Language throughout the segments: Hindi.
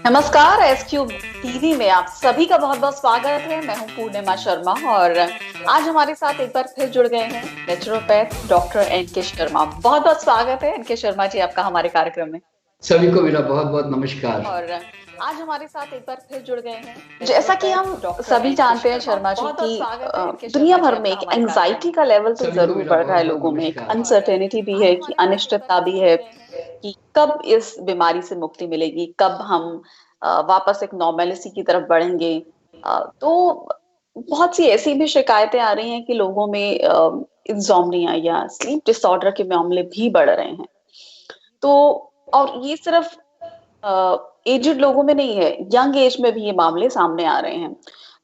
नमस्कार। एसक्यूब टीवी में आप सभी का बहुत बहुत स्वागत है। मैं हूं पूर्णिमा शर्मा और आज हमारे साथ एक बार फिर जुड़ गए हैं नेचुरोपैथ डॉक्टर एन के शर्मा। बहुत बहुत स्वागत है एन के शर्मा जी आपका हमारे कार्यक्रम में। सभी को मेरा बहुत बहुत नमस्कार। और आज हमारे साथ एक बार फिर जुड़ गए हैं। जैसा कि हम सभी जानते हैं शर्मा जी की दुनिया भर में एक एंजाइटी का लेवल तो जरूर बढ़ रहा है लोगों में। एक अनसर्टेनिटी भी है कि अनिश्चितता भी है कि कब इस बीमारी से मुक्ति मिलेगी, कब हम वापस एक नॉर्मेलिटी की तरफ बढ़ेंगे। तो बहुत सी ऐसी भी शिकायतें आ रही हैं कि लोगों में इंसोम्निया या स्लीप डिसऑर्डर के मामले भी बढ़ रहे हैं। तो और ये सिर्फ एजेड लोगों में नहीं है, यंग एज में भी ये मामले सामने आ रहे हैं।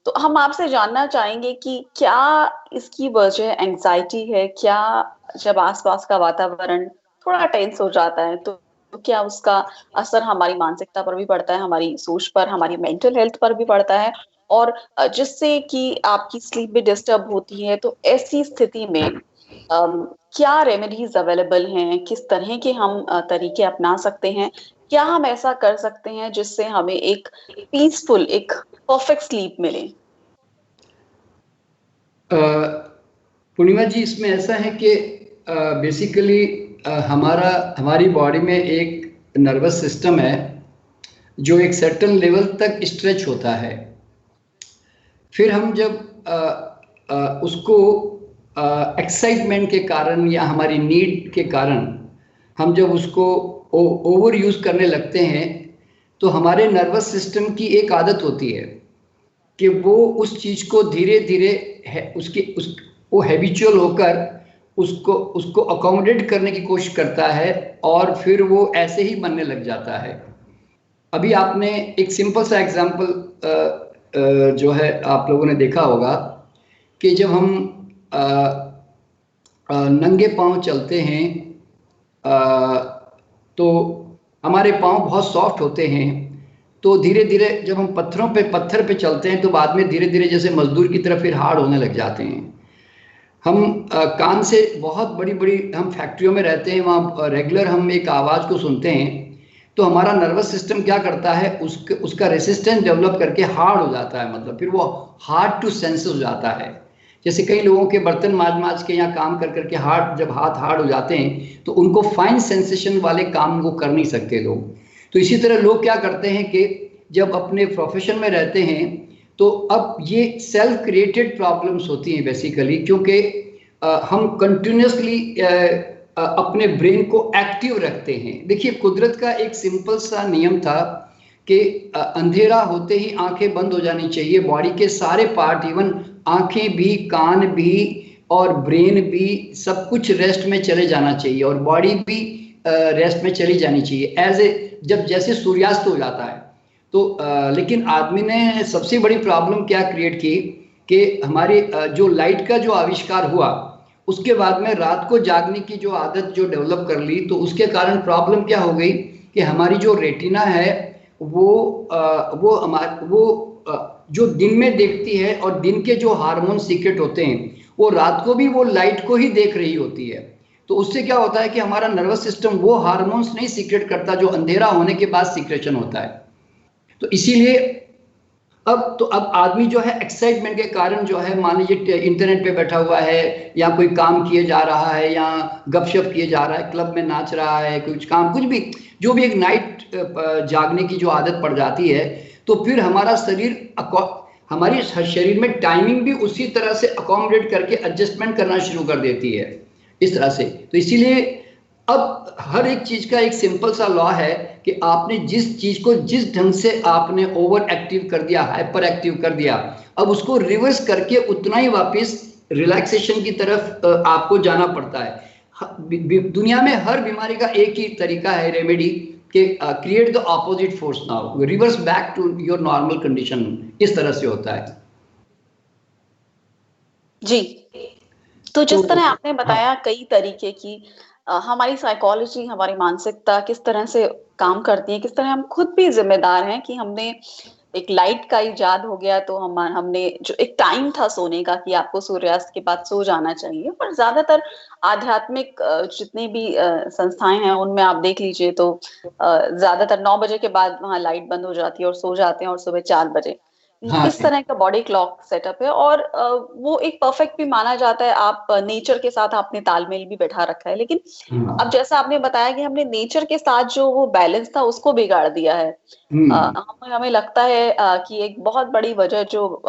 तो हम आपसे जानना चाहेंगे कि क्या इसकी वजह एंजाइटी है? क्या जब आसपास का वातावरण थोड़ा टेंस हो जाता है तो क्या उसका असर हमारी मानसिकता पर भी पड़ता है, हमारी सोच पर, हमारी मेंटल हेल्थ पर भी पड़ता है, और जिससे कि आपकी स्लीप भी डिस्टर्ब होती है? तो ऐसी स्थिति में क्या रेमेडीज अवेलेबल हैं? किस तरह के हम तरीके अपना सकते हैं? क्या हम ऐसा कर सकते हैं जिससे हमें एक पीसफुल, एक परफेक्ट स्लीप मिले? पूर्णिमा जी, इसमें ऐसा है कि बेसिकली हमारी बॉडी में एक नर्वस सिस्टम है जो एक सर्टेन लेवल तक स्ट्रेच होता है। फिर हम जब उसको एक्साइटमेंट के कारण या हमारी नीड के कारण हम जब उसको ओवर यूज़ करने लगते हैं तो हमारे नर्वस सिस्टम की एक आदत होती है कि वो उस चीज़ को धीरे धीरे वो हैबिचुअल होकर उसको अकोमोडेट करने की कोशिश करता है और फिर वो ऐसे ही बनने लग जाता है। अभी आपने एक सिंपल सा एग्जांपल जो है आप लोगों ने देखा होगा कि जब हम नंगे पांव चलते हैं तो हमारे पांव बहुत सॉफ्ट होते हैं। तो धीरे धीरे जब हम पत्थर पे चलते हैं तो बाद में धीरे धीरे जैसे मजदूर की तरह फिर हार्ड होने लग जाते हैं। हम कान से बहुत बड़ी बड़ी, हम फैक्ट्रियों में रहते हैं, वहाँ रेगुलर हम एक आवाज़ को सुनते हैं तो हमारा नर्वस सिस्टम क्या करता है, उसका रेसिस्टेंस डेवलप करके हार्ड हो जाता है। मतलब फिर वो हार्ड टू सेंस हो जाता है। जैसे कई लोगों के बर्तन माज के या काम कर करके जब हाथ हार्ड हो जाते हैं तो उनको फाइन सेंसेशन वाले काम वो कर नहीं सकते लोग। तो इसी तरह लोग क्या करते हैं कि जब अपने प्रोफेशन में रहते हैं तो अब ये सेल्फ क्रिएटेड प्रॉब्लम्स होती हैं बेसिकली, क्योंकि हम कंटिन्यूसली अपने ब्रेन को एक्टिव रखते हैं। देखिए, कुदरत का एक सिंपल सा नियम था कि अंधेरा होते ही आंखें बंद हो जानी चाहिए। बॉडी के सारे पार्ट, इवन आंखें भी, कान भी और ब्रेन भी, सब कुछ रेस्ट में चले जाना चाहिए और बॉडी भी रेस्ट में चली जानी चाहिए जब जैसे सूर्यास्त हो जाता है। तो लेकिन आदमी ने सबसे बड़ी प्रॉब्लम क्या क्रिएट की कि हमारे जो लाइट का जो आविष्कार हुआ उसके बाद में रात को जागने की जो आदत जो डेवलप कर ली, तो उसके कारण प्रॉब्लम क्या हो गई कि हमारी जो रेटिना है जो दिन में देखती है और दिन के जो हार्मोन सीक्रेट होते हैं वो रात को भी वो लाइट को ही देख रही होती है। तो उससे क्या होता है कि हमारा नर्वस सिस्टम वो हार्मोन्स नहीं सीक्रेट करता जो अंधेरा होने के बाद सीक्रेशन होता है। तो इसीलिए अब आदमी जो है एक्साइटमेंट के कारण जो है, मान लीजिए इंटरनेट पे बैठा हुआ है या कोई काम किए जा रहा है या गपशप किए जा रहा है, क्लब में नाच रहा है, कुछ काम, कुछ भी, जो भी एक नाइट जागने की जो आदत पड़ जाती है तो फिर हमारी शरीर में टाइमिंग भी उसी तरह से अकोमोडेट करके एडजस्टमेंट करना शुरू कर देती है इस तरह से। तो इसीलिए अब हर एक चीज का एक सिंपल सा लॉ है कि आपने जिस चीज को जिस ढंग से आपने ओवर एक्टिव कर दिया, हाइपर एक्टिव कर दिया, अब उसको रिवर्स करके उतना ही वापस रिलैक्सेशन की तरफ आपको जाना पड़ता है। दुनिया में हर बीमारी का एक ही तरीका है रेमेडी कि create the opposite force, now reverse back to your normal condition. इस तरह से होता है जी। तो जिस तरह आपने बताया कई तरीके की हमारी साइकोलॉजी, हमारी मानसिकता किस तरह से काम करती है, किस तरह हम खुद भी जिम्मेदार हैं कि हमने एक लाइट का इजाद हो गया, तो हमने जो एक टाइम था सोने का कि आपको सूर्यास्त के बाद सो जाना चाहिए, पर ज्यादातर आध्यात्मिक जितनी भी संस्थाएं हैं उनमें आप देख लीजिए तो ज्यादातर 9 बजे के बाद वहाँ लाइट बंद हो जाती है और सो जाते हैं, और सुबह 4 बजे हाँ इस जी। तरह का बॉडी क्लॉक सेटअप है। और वो एक परफेक्ट भी माना जाता है, आप नेचर के साथ आपने तालमेल भी बैठा रखा है। लेकिन अब हाँ। जैसा आपने बताया कि हमने नेचर के साथ जो वो बैलेंस था उसको बिगाड़ दिया है। हम्म। हमें हमें लगता है कि एक बहुत बड़ी वजह जो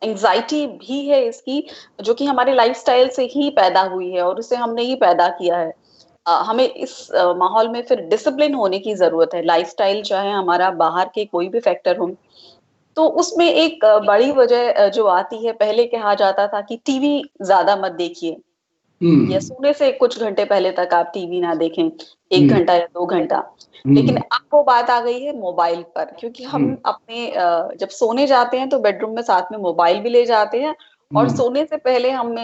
एंजाइटी भी है इसकी, जो कि हमारे लाइफस्टाइल से ही पैदा हुई है और उसे हमने ही पैदा किया है। हमें इस माहौल में फिर डिसिप्लिन होने की जरूरत है। लाइफस्टाइल चाहे हमारा बाहर के कोई भी फैक्टर हो, तो उसमें एक बड़ी वजह जो आती है, पहले कहा जाता था कि टीवी ज्यादा मत देखिए, या हम्म। सोने से कुछ घंटे पहले तक आप टीवी ना देखें, एक हम्म। घंटा या 2 घंटा। लेकिन हम्म। अब वो बात आ गई है मोबाइल पर, क्योंकि हम हम्म। अपने जब सोने जाते हैं तो बेडरूम में साथ में मोबाइल भी ले जाते हैं, और हम्म। सोने से पहले हम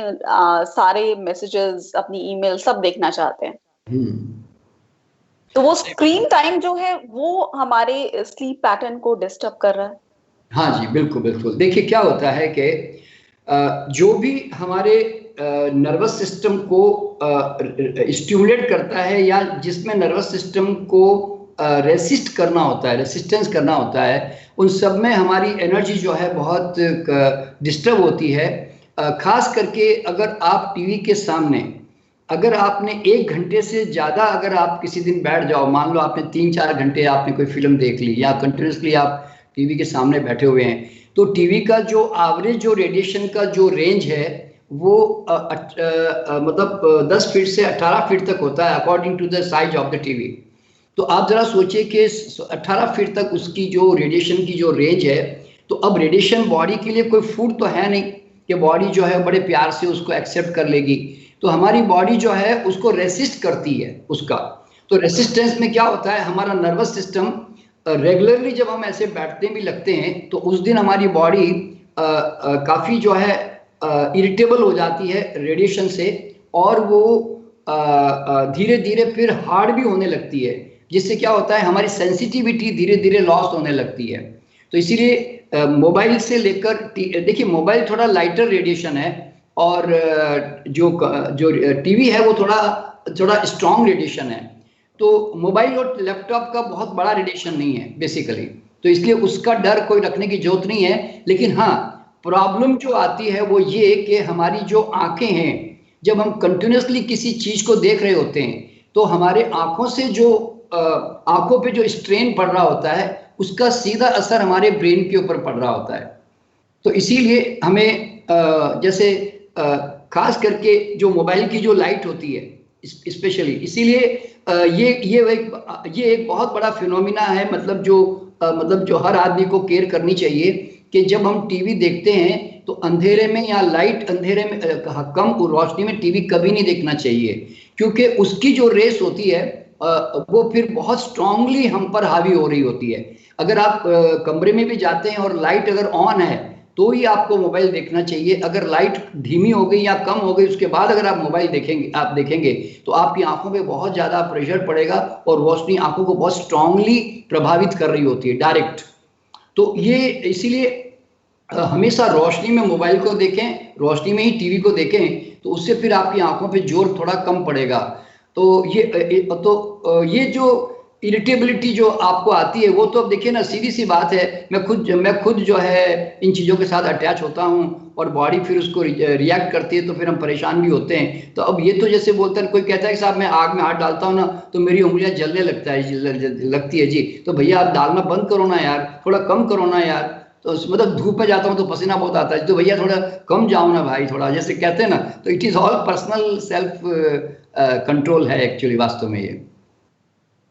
सारे मैसेजेस, अपनी ईमेल सब देखना चाहते हैं। हम्म। तो वो स्क्रीन टाइम जो है वो हमारे स्लीप पैटर्न को डिस्टर्ब कर रहा है। हाँ जी, बिल्कुल बिल्कुल। देखिए क्या होता है कि जो भी हमारे नर्वस सिस्टम को स्टिमुलेट करता है, या जिसमें नर्वस सिस्टम को रेसिस्ट करना होता है, रेसिस्टेंस करना होता है, उन सब में हमारी एनर्जी जो है बहुत डिस्टर्ब होती है। खास करके अगर आप टीवी के सामने, अगर आपने 1 घंटे से ज़्यादा अगर आप किसी दिन बैठ जाओ, मान लो आपने 3-4 घंटे आपने कोई फिल्म देख ली, या कंटिन्यूसली आप टीवी के सामने बैठे हुए हैं, तो टीवी का जो एवरेज जो रेडिएशन का जो रेंज है वो मतलब 10 फीट से 18 फीट तक होता है, according to the size of the TV. तो आप जरा सोचिए कि 18 फीट तक उसकी जो रेडिएशन की जो रेंज है, तो अब रेडिएशन बॉडी के लिए कोई फूड तो है नहीं कि बॉडी जो है बड़े प्यार से उसको एक्सेप्ट कर लेगी। तो हमारी बॉडी जो है उसको रेसिस्ट करती है उसका। तो रेसिस्टेंस में क्या होता है, हमारा नर्वस सिस्टम रेगुलरली जब हम ऐसे बैठते भी लगते हैं तो उस दिन हमारी बॉडी काफ़ी जो है इरिटेबल हो जाती है रेडिएशन से, और वो धीरे धीरे फिर हार्ड भी होने लगती है, जिससे क्या होता है हमारी सेंसिटिविटी धीरे धीरे लॉस होने लगती है। तो इसीलिए मोबाइल से लेकर, देखिए मोबाइल थोड़ा लाइटर रेडिएशन है, और जो जो टीवी है वो थोड़ा थोड़ा स्ट्रॉन्ग रेडिएशन है। तो मोबाइल और लैपटॉप का बहुत बड़ा रेडिएशन नहीं है बेसिकली, तो इसलिए उसका डर कोई रखने की जरूरत नहीं है। लेकिन हाँ, प्रॉब्लम जो आती है वो ये कि हमारी जो आंखें हैं, जब हम कंटिन्यूसली किसी चीज को देख रहे होते हैं तो हमारे आंखों से जो आंखों पे जो स्ट्रेन पड़ रहा होता है उसका सीधा असर हमारे ब्रेन के ऊपर पड़ रहा होता है। तो इसीलिए हमें जैसे खास करके जो मोबाइल की जो लाइट होती है स्पेशली, इसीलिए ये एक बहुत बड़ा फिनोमिना है, मतलब जो हर आदमी को केयर करनी चाहिए कि जब हम टीवी देखते हैं तो अंधेरे में या लाइट अंधेरे में कम रोशनी में टीवी कभी नहीं देखना चाहिए, क्योंकि उसकी जो रेस होती है वो फिर बहुत स्ट्रांगली हम पर हावी हो रही होती है। अगर आप कमरे में भी जाते हैं और लाइट अगर ऑन है तो ही आपको मोबाइल देखना चाहिए। अगर लाइट धीमी हो गई या कम हो गई उसके बाद अगर आप मोबाइल देखेंगे तो आपकी आंखों पे बहुत ज्यादा प्रेशर पड़ेगा, और रोशनी आंखों को बहुत स्ट्रांगली प्रभावित कर रही होती है डायरेक्ट। तो ये इसीलिए हमेशा रोशनी में मोबाइल को देखें, रोशनी में ही टीवी को देखें, तो उससे फिर आपकी आंखों पे जोर थोड़ा कम पड़ेगा। तो ये जो इरिटेबिलिटी जो आपको आती है वो तो अब देखिए ना, सीधी सी बात है, मैं खुद जो है इन चीज़ों के साथ अटैच होता हूँ, और बॉडी फिर उसको रिएक्ट करती है, तो फिर हम परेशान भी होते हैं। तो अब ये तो जैसे बोलते हैं, कोई कहता है कि साहब मैं आग में हाथ डालता हूँ ना तो मेरी उंगलियां जलने लगती है जी, तो भैया आप डालना बंद करो ना यार, थोड़ा कम करो ना यार। तो मतलब धूप में जाता हूँ तो पसीना बहुत आता है, तो भैया थोड़ा कम जाओ ना भाई, थोड़ा जैसे कहते हैं ना। तो it is all personal self control है एक्चुअली वास्तव में ये।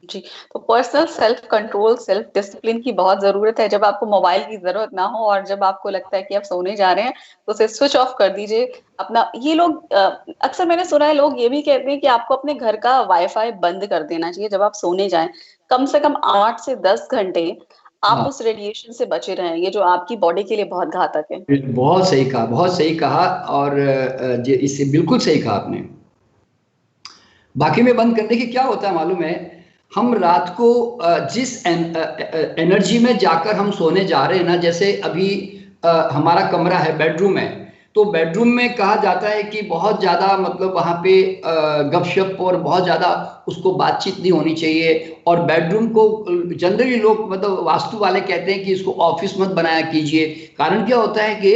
जी, तो personal self control, self discipline की बहुत जरूरत है। जब आपको मोबाइल की जरूरत ना हो और जब आपको लगता है कि आप सोने जा रहे हैं तो उसे स्विच ऑफ कर दीजिए अपना। ये लोग अक्सर मैंने सुना है, लोग ये भी कहते हैं कि आपको अपने घर का वाईफाई बंद कर देना चाहिए जब आप सोने जाएं। कम से कम 8 से 10 घंटे आप हाँ, उस रेडिएशन से बचे रहेंगे जो आपकी बॉडी के लिए बहुत घातक है। बहुत सही कहा, बहुत सही कहा, और इससे बिल्कुल सही कहा आपने। बाकी में बंद करने की क्या होता है मालूम है, हम रात को जिस एनर्जी में जाकर हम सोने जा रहे हैं ना, जैसे अभी हमारा कमरा है, बेडरूम है, तो बेडरूम में कहा जाता है कि बहुत ज्यादा मतलब वहां पे गपशप और बहुत ज्यादा उसको बातचीत नहीं होनी चाहिए। और बेडरूम को जनरली लोग मतलब वास्तु वाले कहते हैं कि इसको ऑफिस मत बनाया कीजिए। कारण क्या होता है कि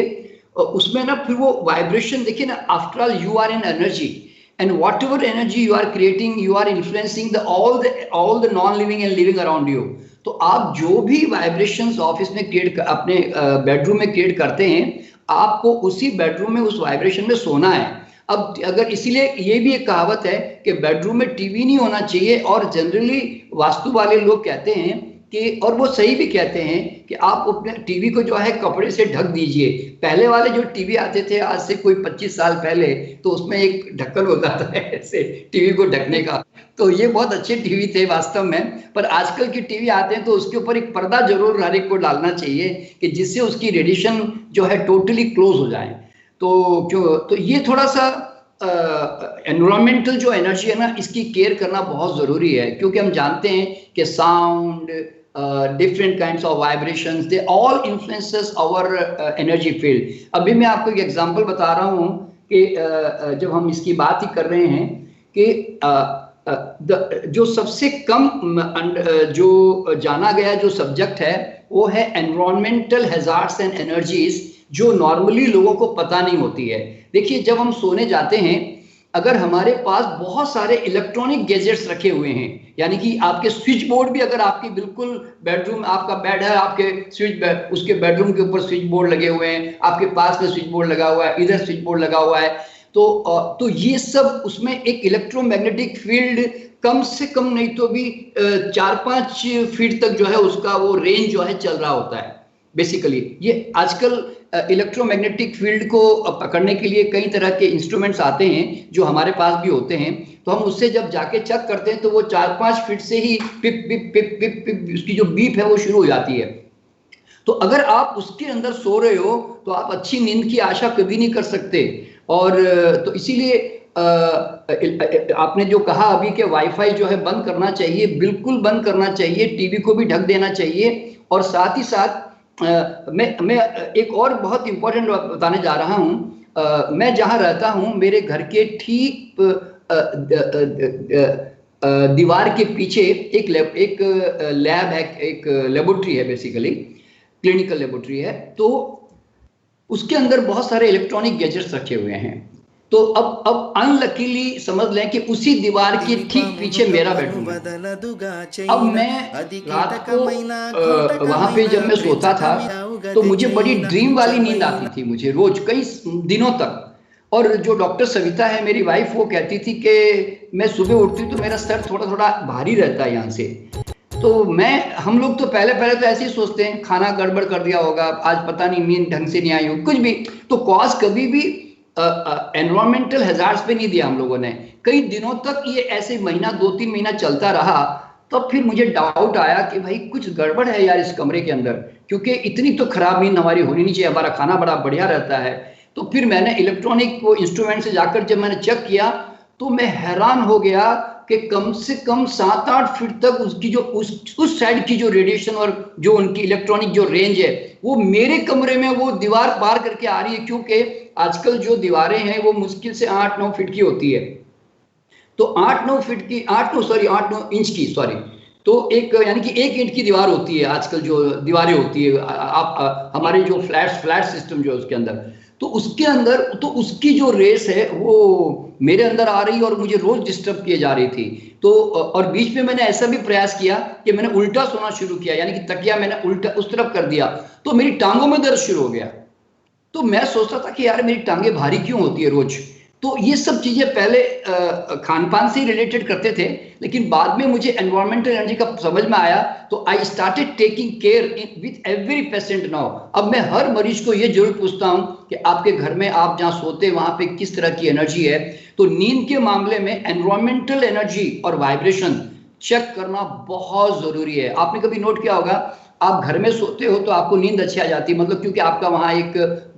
उसमें ना फिर वो वाइब्रेशन, देखिए ना, after all you are in energy, and whatever energy you are creating, you are influencing the all the non living and living around you। तो आप जो भी वाइब्रेशंस ऑफिस में क्रिएट, अपने बेडरूम में क्रिएट करते हैं, आपको उसी बेडरूम में उस वाइब्रेशन में सोना है। अब अगर, इसीलिए ये भी एक कहावत है कि बेडरूम में टीवी नहीं होना चाहिए। और जनरली वास्तु वाले लोग कहते हैं कि, और वो सही भी कहते हैं, कि आप अपने टीवी को जो है कपड़े से ढक दीजिए। पहले वाले जो टीवी आते थे आज से कोई 25 साल पहले, तो उसमें एक ढक्कन होता था ऐसे टीवी को ढकने का, तो ये बहुत अच्छे टीवी थे वास्तव में। पर आजकल के टीवी आते हैं तो उसके ऊपर एक पर्दा जरूर हर एक को डालना चाहिए, कि जिससे उसकी रेडिएशन जो है टोटली क्लोज हो जाए। तो ये थोड़ा सा एनवायरमेंटल जो एनर्जी है ना, इसकी केयर करना बहुत जरूरी है, क्योंकि हम जानते हैं कि sound, different kinds of vibrations, they all influences our energy field। अभी मैं आपको एक एग्जांपल बता रहा हूँ कि जब हम इसकी बात ही कर रहे हैं कि जो सबसे कम जो जाना गया जो सब्जेक्ट है वो है एनवायरमेंटल हैजार्ड्स एंड एनर्जीज, जो नॉर्मली लोगों को पता नहीं होती है। देखिए, जब हम सोने जाते हैं, अगर हमारे पास बहुत सारे इलेक्ट्रॉनिक गैजेट्स रखे हुए हैं, यानी कि आपके स्विच बोर्ड भी, अगर आपकी बिल्कुल बेडरूम, आपका बेड है, आपके उसके बेडरूम के ऊपर स्विच बोर्ड लगे हुए हैं, आपके पास में स्विच बोर्ड लगा हुआ है, इधर स्विच बोर्ड लगा हुआ है, तो ये सब, उसमें एक इलेक्ट्रोमैग्नेटिक फील्ड कम से कम नहीं तो भी 4-5 फीट तक जो है उसका वो रेंज जो है चल रहा होता है। बेसिकली ये आजकल इलेक्ट्रोमैग्नेटिक फील्ड को पकड़ने के लिए कई तरह के इंस्ट्रूमेंट्स आते हैं जो हमारे पास भी होते हैं, तो हम उससे जब जाके चेक करते हैं तो वो 4-5 फीट से ही पिप पिप पिप पिप पिप उसकी जो बीप है वो शुरू हो जाती है। तो अगर आप उसके अंदर सो रहे हो तो आप अच्छी नींद की आशा कभी नहीं कर सकते। और तो इसीलिए आपने जो कहा अभी के वाईफाई जो है बंद करना चाहिए, बिल्कुल बंद करना चाहिए, टीवी को भी ढक देना चाहिए। और साथ ही साथ मैं एक और बहुत इंपॉर्टेंट बात बताने जा रहा हूं। मैं जहां रहता हूं, मेरे घर के ठीक दीवार के पीछे एक लैब है, एक लेबोरेटरी है, बेसिकली क्लिनिकल लेबोरेटरी है। तो उसके अंदर बहुत सारे इलेक्ट्रॉनिक गैजेट्स रखे हुए हैं। तो अब अनलकीली समझ लें कि उसी दीवार के ठीक पीछे मेरा बेडरूम है। अब मैं रात को वहां पे जब मैं सोता था तो मुझे बड़ी ड्रीम वाली नींद आती थी, मुझे रोज कई दिनों तक। और जो डॉक्टर सविता है मेरी वाइफ, वो कहती थी कि मैं सुबह उठती तो मेरा सर थोड़ा थोड़ा भारी रहता है यहाँ से। तो हम लोग तो पहले तो ऐसे ही सोचते हैं, खाना गड़बड़ कर दिया होगा, आज पता नहीं नींद ढंग से नहीं आई हो, कुछ भी। तो कॉज कभी भी एनवायरमेंटल हैजार्ड्स पे नहीं दिया हम लोगों ने। कई दिनों तक ये ऐसे महीना 2-3 महीना चलता रहा। तब फिर मुझे डाउट आया कि भाई कुछ गड़बड़ है यार इस कमरे के अंदर, क्योंकि इतनी तो खराब नींद हमारी होनी नहीं चाहिए, हमारा खाना बड़ा बढ़िया रहता है। तो फिर मैंने इलेक्ट्रॉनिक वो इंस्ट्रूमेंट से जाकर जब मैंने चेक किया तो मैं हैरान हो गया कि कम से कम 7-8 फीट तक उसकी जो उस साइड की जो रेडिएशन और जो उनकी इलेक्ट्रॉनिक जो रेंज है वो मेरे कमरे में वो दीवार पार करके आ रही है। क्योंकि आजकल जो दीवारें हैं वो मुश्किल से 8-9 फीट की होती है। तो 8-9 इंच की, सॉरी, तो एक यानी कि 1 इंच की दीवार होती है आजकल, जो दीवारें होती है आप हमारे जो फ्लैट सिस्टम जो है उसके अंदर, तो उसके अंदर तो उसकी जो रेस है वो मेरे अंदर आ रही और मुझे रोज डिस्टर्ब किए जा रही थी। तो और बीच में मैंने ऐसा भी प्रयास किया कि मैंने उल्टा सोना शुरू किया, यानी कि तकिया मैंने उल्टा उस तरफ कर दिया, तो मेरी टांगों में दर्द शुरू हो गया। तो मैं सोचता था कि यार मेरी टांगे भारी क्यों होती है रोज। तो ये सब चीजें पहले खान पान से ही रिलेटेड करते थे, लेकिन बाद में मुझे एनवायरमेंटल एनर्जी का समझ में आया, तो I started taking care with every patient now. अब मैं हर मरीज को ये जरूर पूछता हूं कि आपके घर में आप जहां सोते हैं वहां पे किस तरह की एनर्जी है। तो नींद के मामले में एनवायरमेंटल एनर्जी और वाइब्रेशन चेक करना बहुत जरूरी है। आपने कभी नोट किया होगा, आप घर में सोते हो तो आपको नींद अच्छी आ जाती है, मतलब क्योंकि आपका वहां एक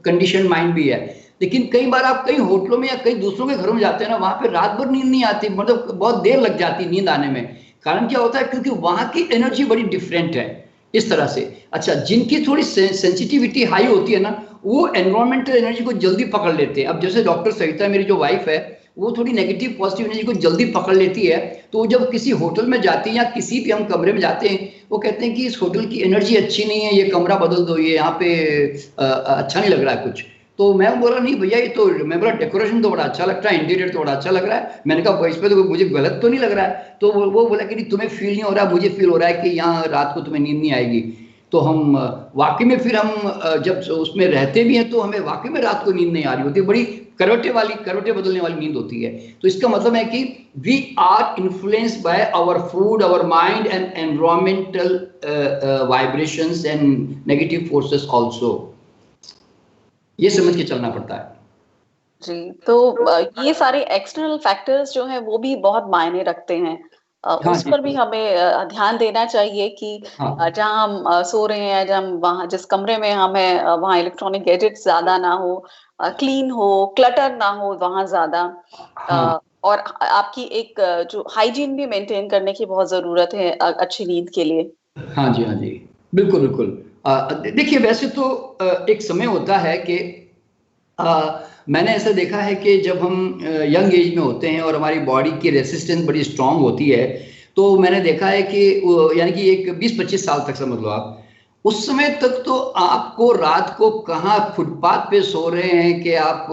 कंडीशन माइंड भी है। लेकिन कई बार आप कई होटलों में या कई दूसरों के घरों में जाते हैं ना, वहां पे रात भर नींद नहीं आती, मतलब बहुत देर लग जाती नींद आने में। कारण क्या होता है, क्योंकि वहां की एनर्जी बड़ी डिफरेंट है इस तरह से। अच्छा, जिनकी थोड़ी सेंसिटिविटी हाई होती है ना, वो एनवायरमेंटल एनर्जी को जल्दी पकड़ लेते हैं। अब जैसे डॉक्टर सविता मेरी जो वाइफ है, वो थोड़ी नेगेटिव पॉजिटिव एनर्जी को जल्दी पकड़ लेती है, तो जब किसी होटल में जाती है या किसी भी हम कमरे में जाते हैं, वो कहते हैं कि इस होटल की एनर्जी अच्छी नहीं है, ये कमरा बदल दो, ये यहाँ पे अच्छा नहीं लग रहा है कुछ। तो मैं बोला नहीं भैया, ये तो मैं बोला डेकोरेशन तो बड़ा अच्छा लगता है, इंटीरियर तो बड़ा अच्छा लग रहा है। मैंने कहा इस पे तो मुझे गलत तो नहीं लग रहा है। तो वो बोला कि नहीं, तुम्हें फील नहीं हो रहा, मुझे फील हो रहा है कि यहाँ रात को तुम्हें नींद नहीं आएगी। तो हम वाकई में फिर हम जब उसमें रहते भी हैं तो हमें वाकई में रात को नींद नहीं आ रही होती, बड़ी करवटे बदलने वाली नींद होती है। तो इसका मतलब है कि we are influenced by our food, our mind and environmental vibrations and negative forces also. ये समझ के चलना पड़ता है जी। तो ये सारे एक्सटर्नल फैक्टर्स जो हैं वो भी बहुत मायने रखते हैं। हाँ उस जी, पर भी हमें ध्यान देना चाहिए कि हाँ जहाँ हम सो रहे हैं, जहाँ हम वहाँ जिस कमरे में हमें वहाँ इलेक्ट्रॉनिक गैजेट्स ज्यादा ना हो, क्लीन हो, क्लटर ना हो वहाँ ज्यादा, हाँ और आपकी एक जो हाइजीन भी मेंटेन करने की बहुत जरूरत है अच्छी नींद के लिए। हाँ जी, हाँ जी, बिल्कुल बिल्कुल। देखिए वैसे तो एक समय होता है कि मैंने ऐसा देखा है कि जब हम यंग एज में होते हैं और हमारी बॉडी की रेसिस्टेंस बड़ी स्ट्रांग होती है, तो मैंने देखा है कि यानी कि एक 20-25 साल तक समझ लो आप, उस समय तक तो आपको रात को कहाँ फुटपाथ पे सो रहे हैं कि आप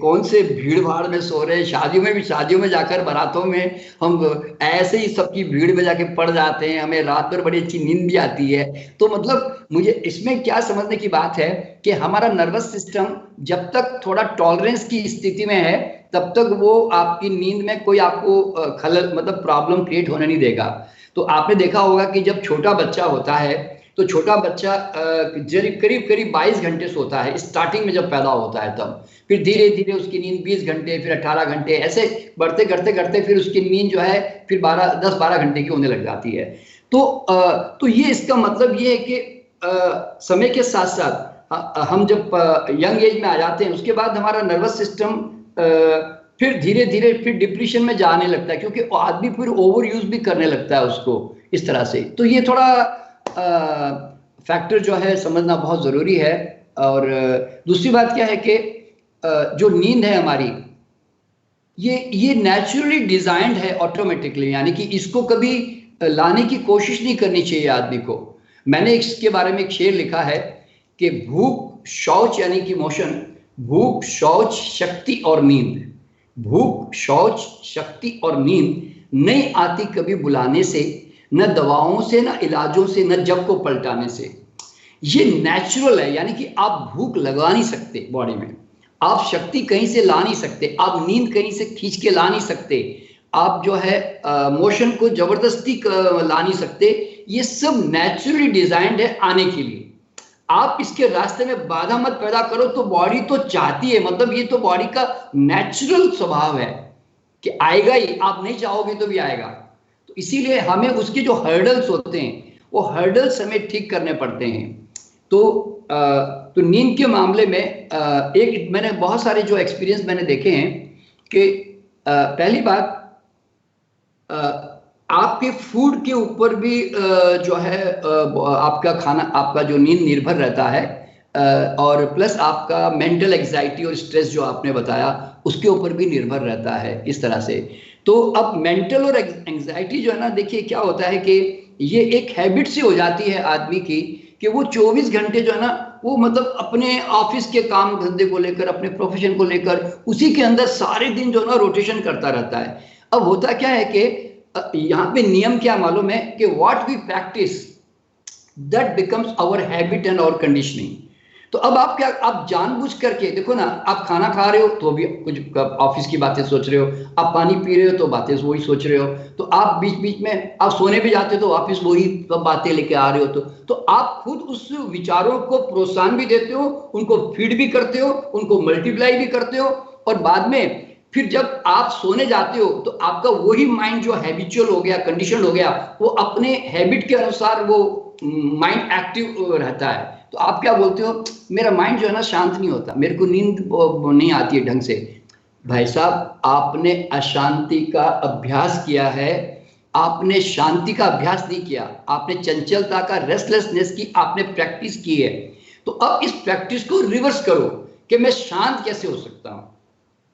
कौन से भीड़ भाड़ में सो रहे हैं। शादियों में जाकर, बारातों में हम ऐसे ही सबकी भीड़ में जाके पड़ जाते हैं, हमें रात भर बड़ी अच्छी नींद भी आती है। तो मतलब मुझे इसमें क्या समझने की बात है कि हमारा नर्वस सिस्टम जब तक थोड़ा टॉलरेंस की स्थिति में है, तब तक वो आपकी नींद में कोई आपको खलल मतलब प्रॉब्लम क्रिएट होने नहीं देगा। तो आपने देखा होगा कि जब छोटा बच्चा होता है, तो छोटा बच्चा करीब करीब 22 घंटे सोता है स्टार्टिंग में जब पैदा होता है तब। फिर धीरे धीरे उसकी नींद 20 घंटे, फिर 18 घंटे, ऐसे बढ़ते करते करते फिर उसकी नींद जो है फिर 10-12 घंटे की होने लग जाती है। तो ये इसका मतलब ये है कि समय के साथ साथ हम जब यंग एज में आ जाते हैं, उसके बाद हमारा नर्वस सिस्टम फिर धीरे धीरे फिर डिप्रेशन में जाने लगता है, क्योंकि आदमी फिर ओवर यूज भी करने लगता है उसको इस तरह से। तो ये थोड़ा फैक्टर जो है समझना बहुत जरूरी है। और दूसरी बात क्या है कि जो नींद है हमारी, ये नेचुरली डिजाइंड है ऑटोमेटिकली, यानी कि इसको कभी लाने की कोशिश नहीं करनी चाहिए आदमी को। मैंने इसके बारे में एक शेर लिखा है कि भूख शौच यानी कि मोशन, भूख शौच शक्ति और नींद, भूख शौच शक्ति और नींद नहीं आती कभी बुलाने से, न दवाओं से, न इलाजों से, न जग को पलटाने से। ये नेचुरल है, यानी कि आप भूख लगा नहीं सकते बॉडी में, आप शक्ति कहीं से ला नहीं सकते, आप नींद कहीं से खींच के ला नहीं सकते, आप जो है मोशन को जबरदस्ती ला नहीं सकते। ये सब नेचुरली डिजाइंड है आने के लिए। आप इसके रास्ते में बाधा मत पैदा करो, तो बॉडी तो चाहती है, मतलब ये तो बॉडी का नेचुरल स्वभाव है कि आएगा ही, आप नहीं चाहोगे तो भी आएगा। तो इसीलिए हमें उसके जो हर्डल्स होते हैं, वो हर्डल्स हमें ठीक करने पड़ते हैं। तो नींद के मामले में एक मैंने बहुत सारे जो एक्सपीरियंस मैंने देखे हैं कि पहली बात, आपके फूड के ऊपर भी जो है आपका खाना, आपका जो नींद निर्भर रहता है, और प्लस आपका मेंटल एंजाइटी और स्ट्रेस जो आपने बताया उसके ऊपर भी निर्भर रहता है इस तरह से। तो अब मेंटल और एंजाइटी जो है ना, देखिए क्या होता है कि ये एक हैबिट सी हो जाती है आदमी की कि वो 24 घंटे जो है ना, वो मतलब अपने ऑफिस के काम धंधे को लेकर, अपने प्रोफेशन को लेकर, उसी के अंदर सारे दिन जो है ना रोटेशन करता रहता है। अब होता क्या है कि यहाँ पे नियम क्या मालूम है कि what we practise that becomes our habit and our conditioning. तो अब आप जानबूझ करके देखो ना, आप खाना खा रहे हो तो भी कुछ ऑफिस की बातें सोच रहे हो, आप पानी पी रहे हो तो बातें वही सोच रहे हो, तो आप बीच बीच में आप सोने भी जाते हो तो वापस वही बातें लेके आ रहे हो। तो आप खुद उस विचारों को प्रोत्साहन भी देते हो, उनको फीड भी करते हो, उनको मल्टीप्लाई भी करते हो, और बाद में फिर जब आप सोने जाते हो तो आपका वही माइंड जो हैबिचुअल हो गया, कंडीशन हो गया, वो अपने हैबिट के अनुसार वो माइंड एक्टिव रहता है। तो आप क्या बोलते हो, मेरा माइंड जो है ना शांत नहीं होता, मेरे को नींद नहीं आती है ढंग से। भाई साहब, आपने अशांति का अभ्यास किया है, आपने शांति का अभ्यास नहीं किया, आपने चंचलता का, रेस्टलेसनेस की आपने प्रैक्टिस की है। तो अब इस प्रैक्टिस को रिवर्स करो कि मैं शांत कैसे हो सकता हूं,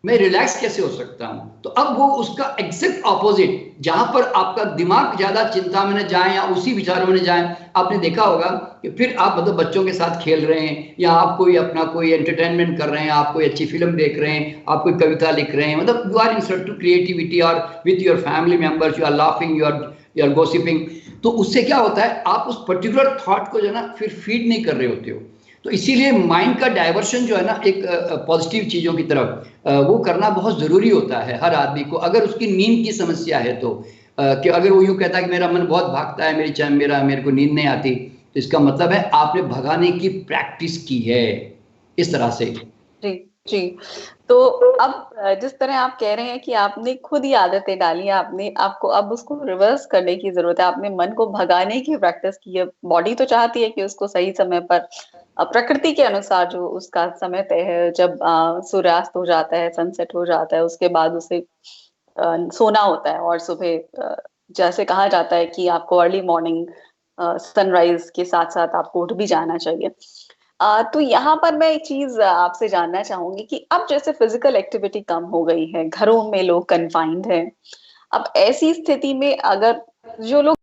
मैं रिलैक्स कैसे हो सकता हूं। तो अब वो उसका एग्जैक्ट ऑपोजिट, जहां पर आपका दिमाग ज्यादा चिंता में न जाए या उसी विचारों में न जाए, आपने देखा होगा कि फिर आप मतलब बच्चों के साथ खेल रहे हैं या आप कोई अपना कोई एंटरटेनमेंट कर रहे हैं, आप कोई अच्छी फिल्म देख रहे हैं, आप कोई कविता लिख रहे हैं, मतलब you are insert to creativity और with your family members, you are laughing, you are gossiping. तो उससे क्या होता है, आप उस पर्टिकुलर थॉट को जो है ना फिर फीड नहीं कर रहे होते हो। तो इसीलिए माइंड का डाइवर्शन जो है ना एक पॉजिटिव चीजों की तरफ वो करना बहुत जरूरी होता है हर आदमी को, अगर उसकी नींद की समस्या है तो। कि अगर वो यूं कहता है कि मेरा मन बहुत भागता है, मेरे को नींद नहीं आती, तो इसका मतलब है आपने भगाने की प्रैक्टिस की है इस तरह से। जी जी। तो अब जिस तरह आप कह रहे हैं कि आपने खुद ही आदतें डाली, आपने आपको अब उसको रिवर्स करने की जरूरत है, आपने मन को भगाने की प्रैक्टिस की है। बॉडी तो चाहती है कि उसको सही समय पर प्रकृति के अनुसार जो उसका समय तय है, जब सूर्यास्त हो जाता है, सनसेट हो जाता है, उसके बाद उसे सोना होता है, और सुबह जैसे कहा जाता है कि आपको अर्ली मॉर्निंग सनराइज के साथ साथ आपको उठ भी जाना चाहिए। तो यहाँ पर मैं एक चीज आपसे जानना चाहूंगी कि अब जैसे फिजिकल एक्टिविटी कम हो गई है, घरों में लोग कन्फाइंड हैं, अब ऐसी स्थिति में अगर जो लोग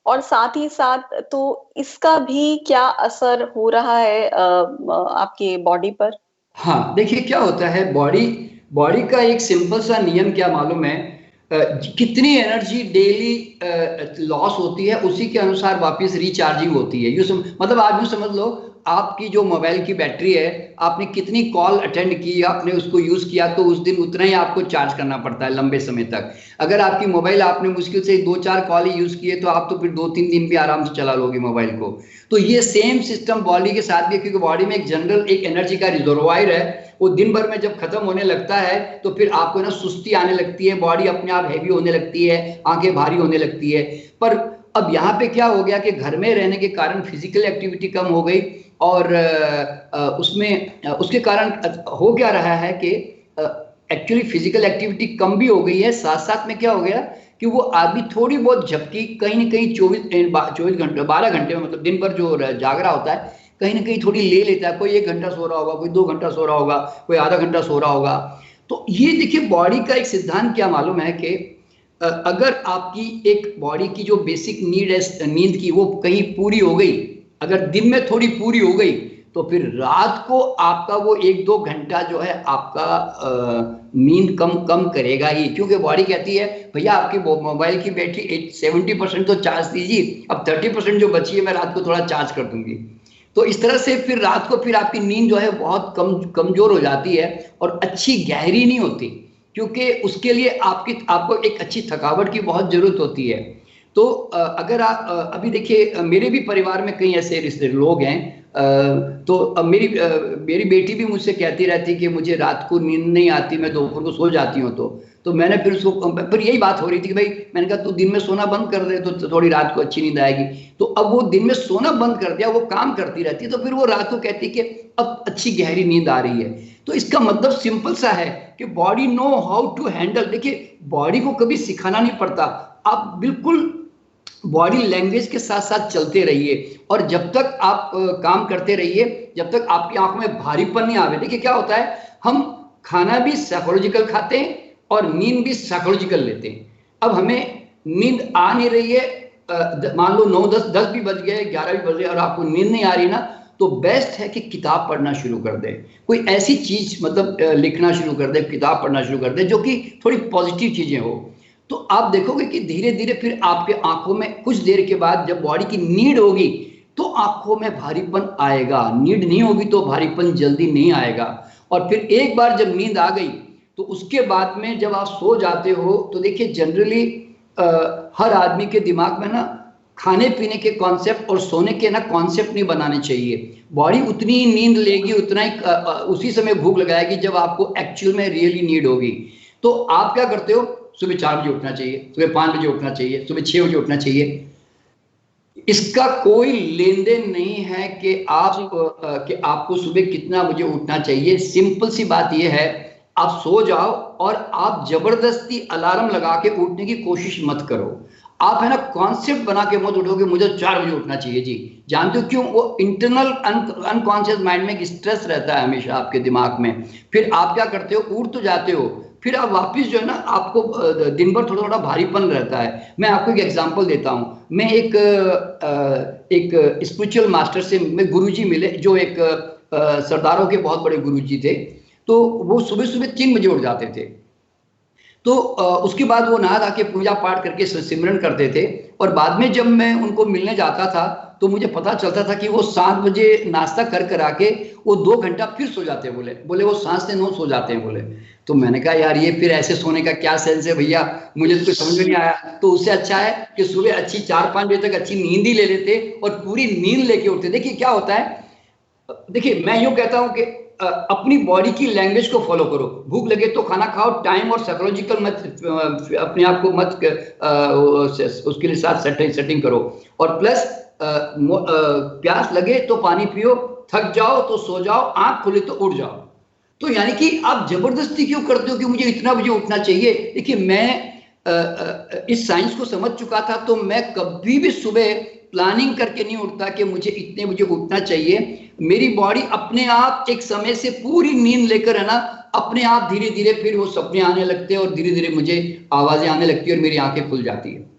और साथ ही साथ तो इसका भी क्या असर हो रहा है आपके बॉडी पर? हाँ, देखिए क्या होता है, बॉडी बॉडी का एक सिंपल सा नियम क्या मालूम है, कितनी एनर्जी डेली लॉस होती है उसी के अनुसार वापस रिचार्जिंग होती है। मतलब आप यूँ समझ लो, आपकी जो मोबाइल की बैटरी है, आपने कितनी कॉल अटेंड की, आपने उसको यूज किया, तो उस दिन उतना ही आपको चार्ज करना पड़ता है लंबे समय तक। अगर आपकी मोबाइल आपने मुश्किल से 2-4 कॉल ही यूज किए, तो आप तो फिर 2-3 दिन भी आराम से चला लोगे मोबाइल को। तो ये सेम सिस्टम बॉडी के साथ भी है, क्योंकि बॉडी में एक जनरल एक एनर्जी का रिजर्वायर है, वो दिन भर में जब खत्म होने लगता है तो फिर आपको ना सुस्ती आने लगती है, बॉडी अपने आप हैवी होने लगती है, आंखें भारी होने लगती है। पर अब यहाँ पे क्या हो गया कि घर में रहने के कारण फिजिकल एक्टिविटी कम हो गई, और उसमें उसके कारण हो क्या रहा है कि एक्चुअली फिजिकल एक्टिविटी कम भी हो गई है, साथ साथ में क्या हो गया कि वो आदमी थोड़ी बहुत झपकी कहीं ना कहीं 24 घंटे 12 घंटे में, मतलब दिन भर जो जाग रहा होता है, कहीं ना कहीं थोड़ी ले लेता है। कोई 1 घंटा सो रहा होगा, कोई 2 घंटा सो रहा होगा, कोई आधा घंटा सो रहा होगा। तो ये देखिए बॉडी का एक सिद्धांत क्या मालूम है कि अगर आपकी एक बॉडी की जो बेसिक नीड है नींद की, वो कहीं पूरी हो गई, अगर दिन में थोड़ी पूरी हो गई, तो फिर रात को आपका वो 1-2 घंटा जो है आपका नींद कम कम करेगा ही, क्योंकि बॉडी कहती है भैया आपकी मोबाइल की बैटरी 70% तो चार्ज दीजिए, अब 30% जो बची है मैं रात को थोड़ा चार्ज कर दूंगी। तो इस तरह से फिर रात को फिर आपकी नींद जो है बहुत कमजोर हो जाती है और अच्छी गहरी नहीं होती, क्योंकि उसके लिए आपको एक अच्छी थकावट की बहुत जरूरत होती है। तो अगर आप अभी देखिए, मेरे भी परिवार में कई ऐसे रिश्ते लोग हैं, तो अब मेरी बेटी भी मुझसे कहती रहती कि मुझे रात को नींद नहीं आती, मैं दोपहर को सो जाती हूँ। तो मैंने फिर उसको, फिर यही बात हो रही थी कि भाई, मैंने कहा तू दिन में सोना बंद कर दे तो थोड़ी रात को अच्छी नींद आएगी। तो अब वो दिन में सोना बंद कर दिया, वो काम करती रहती है, तो फिर वो रात को कहती है कि अब अच्छी गहरी नींद आ रही है। तो इसका मतलब सिंपल सा है कि body know how to handle. देखिए बॉडी को कभी सिखाना नहीं पड़ता, आप बिल्कुल बॉडी लैंग्वेज के साथ साथ चलते रहिए, और जब तक आप काम करते रहिए, जब तक आपकी आंखों में भारीपन नहीं आवे। देखिए क्या होता है, हम खाना भी साइकोलॉजिकल खाते हैं और नींद भी साइकोलॉजिकल लेते हैं। अब हमें नींद आ नहीं रही है, मान लो 9-10 भी बज गए, 11 भी बज गए, और आपको नींद नहीं आ रही ना, तो बेस्ट है कि किताब पढ़ना शुरू कर दे, कोई ऐसी चीज मतलब लिखना शुरू कर दे, किताब पढ़ना शुरू कर दे जो कि थोड़ी पॉजिटिव चीजें हो। तो आप देखोगे कि धीरे धीरे फिर आपके आंखों में कुछ देर के बाद जब बॉडी की नीड होगी तो आंखों में भारीपन आएगा, नीड नहीं होगी तो भारीपन जल्दी नहीं आएगा। और फिर एक बार जब नींद आ गई तो उसके बाद में जब आप सो जाते हो, तो देखिए जनरली हर आदमी के दिमाग में ना खाने पीने के कॉन्सेप्ट और सोने के ना कॉन्सेप्ट नहीं बनाने चाहिए। बॉडी उतनी ही नींद लेगी, उतना ही उसी समय भूख लगाएगी जब आपको एक्चुअल में रियली नीड होगी। तो आप क्या करते हो, सुबह 4 बजे उठना चाहिए, सुबह 5 बजे उठना चाहिए, सुबह 6 बजे उठना चाहिए। इसका कोई लेन देन नहीं है कि आपको सुबह कितना बजे उठना चाहिए। सिंपल सी बात यह है, आप सो जाओ और आप जबरदस्ती अलार्म लगा के उठने की कोशिश मत करो। आप है ना कॉन्सेप्ट बना के मत उठोगे मुझे 4 बजे उठना चाहिए जी। जानते हो क्यों? वो इंटरनल अनकॉन्शियस माइंड में एक स्ट्रेस रहता है हमेशा आपके दिमाग में। फिर आप क्या करते हो, उठ तो जाते हो, फिर आप वापस जो है ना आपको दिन भर थोड़ा थोड़ा भारीपन रहता है। मैं आपको एक एग्जांपल देता हूँ। मैं एक स्पिरिचुअल मास्टर से मैं गुरुजी मिले, जो एक सरदारों के बहुत बड़े गुरुजी थे। तो वो सुबह सुबह 3 बजे उठ जाते थे। तो उसके बाद वो नहा धा के पूजा पाठ करके सिमरन करते थे। और बाद में जब मैं उनको मिलने जाता था तो मुझे पता चलता था कि वो 7 बजे नाश्ता कर आके वो 2 घंटा फिर सो जाते हैं। बोले वो सांस से नो सो जाते हैं बोले। तो मैंने कहा यार ये फिर ऐसे सोने का क्या सेंस है भैया, मुझे तो कुछ समझ में नहीं आया। तो उससे अच्छा है कि सुबह अच्छी 4-5 बजे तक अच्छी नींद ही ले लेते और पूरी नींद लेके उठते। देखिए क्या होता है, देखिए मैं यूं कहता हूं कि अपनी बॉडी की लैंग्वेज को फॉलो करो। भूख लगे तो खाना खाओ, टाइम और साइकोलॉजिकल मत अपने आप को मत उसके लिए साथ सेटिंग करो। और प्लस प्यास लगे तो पानी पियो, थक जाओ तो सो जाओ, आंख खुले तो उठ जाओ। तो यानी कि आप जबरदस्ती क्यों करते हो कि मुझे इतना बजे उठना चाहिए। देखिए मैं इस साइंस को समझ चुका था, तो मैं कभी भी सुबह प्लानिंग करके नहीं उठता कि मुझे इतने बजे उठना चाहिए। मेरी बॉडी अपने आप एक समय से पूरी नींद लेकर है ना अपने आप धीरे धीरे फिर वो सपने आने लगते हैं और धीरे धीरे मुझे आवाजें आने लगती है और मेरी आंखें खुल जाती है।